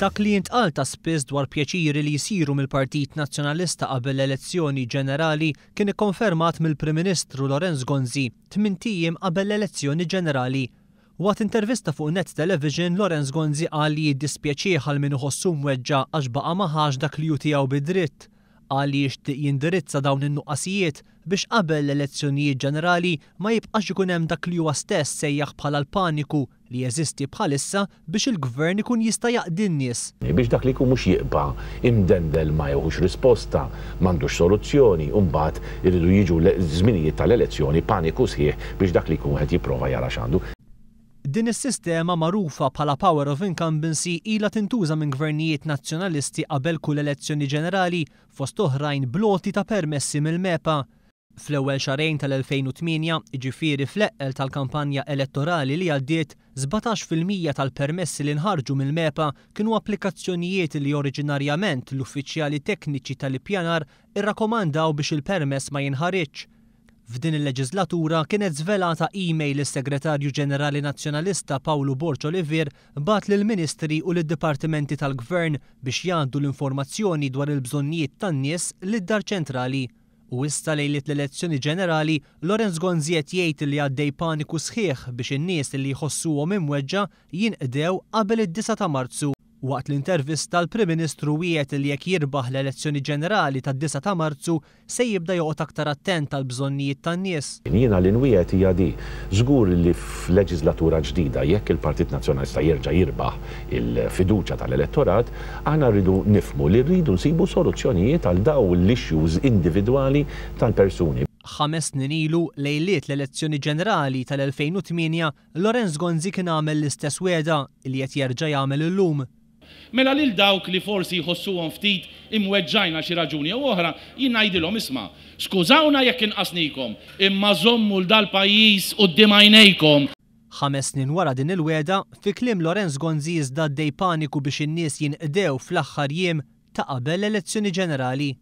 Dak li jintqal ta' spiss dwar pjaċiri li jsiru mill-Partit Nazzjonalista qabel l-elezzjoni ġenerali kien ikkonfermat mill-Prim Ministru Lorenz Gonzi 8 ijiem qabel l-elezzjoni ġenerali. Waqt intervista fuq Net Television, Lorenz Gonzi qal li jiddispjaċih għal min iħossu mweġġa għax baqa' ma ħax dak li hu tiegħu bid-dritt. Qal li jixtieq jindirizza dawn in-nuqqasijiet biex qabel l-elezzjonijiet ġenerali ma jibqax ikun hemm dak li huwa stess sejjaħ bħala l-paniku li jeżisti bħalissa biex il-gvern ikun jista' jaqdi n-nies. Biex dak li jkun mhux jibqa' imdendel ma jewħux risposta, m'għandux soluzzjoni u mbagħad iridu jiġu żminijiet tal-elezzjoni paniku sħiħ biex dak li jkun qed jipprova jara x'għandu. Din is-sistema magħrufa bħala power of incumbency ilha tintuża minn gvernijiet nazzjonalisti qabel kull elezzjoni ġenerali fost oħrajn bloti ta' permessi mill-MEPA. Fl-ewwel xahrejn tal-2008, jiġifieri fl-eqqel tal-kampanja elettorali li għaddiet, 17% tal-permessi li nħarġu mill-MEPA kienu applikazzjonijiet li oriġinarjament l-uffiċjali tekniċi tal-ippjanar irrakkomandaw biex il-permess ma jinħareġx. F'din il-leġislatura kienet żvelata email is-Segretarju Ġenerali Nazzjonalista Pawlu Borġ Olivier bagħat lill-Ministri u lid-Dipartimenti tal-Gvern biex jgħaddu l-informazzjoni dwar il-bżonnijiet tan-nies lid-Dar Ċentrali. U issa lejliet l-elezzjoni ġenerali, Lorenz Gonzi qed jgħid li għaddej paniku sħiħ biex in-nies li jħossuhom imweġġa jinqdew qabel id-9 ta' Marzu. Waqt l-intervista l-Prim Ministru wieħed li jekk jirbaħ l-elezzjoni ġenerali tad-9 ta' Marzu se jibda joqgħod aktar attent għall bżonnijiet tan-nies. Jiena l-inwiet hija di żgur li f'leġislatura ġdida jekk il-Partit Nazzjonalista jerġa' jirbaħ il-fiduċja tal-elettorat, aħna rridu nifhmu li rridu nsibu soluzzjonijiet għal dawn l-issues individwali tal-persuni. 5 snin ilu lejliet l-elezzjoni ġenerali tal-2008, Lorenz Gonzi kien għamel l-istess weda li qed jerġa' jagħmel illum. Mela lil dawk li forsi jħossuhom ftit imweġġajna xi raġuni jew oħra, jien ngħidilhom isma', skużawna jekk inqasnikom, imma żommu l dal-pajjiż quddiem għajnejkom. 5 snin wara din il-weda, fi kliem Lorenz Gonzi iżda għaddej paniku biex in-nies jinqdew fl-aħħar jiem ta' qabel l-elezzjoni ġenerali.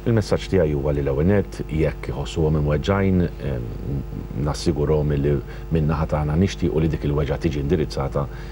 Il-messaġġ tiegħi huwa li l-ewwel nett jekk iħossuhom imweġġajn nassigurhom li min-naħa tagħna nixtiequ li dik il-weġġa tiġi indirizzata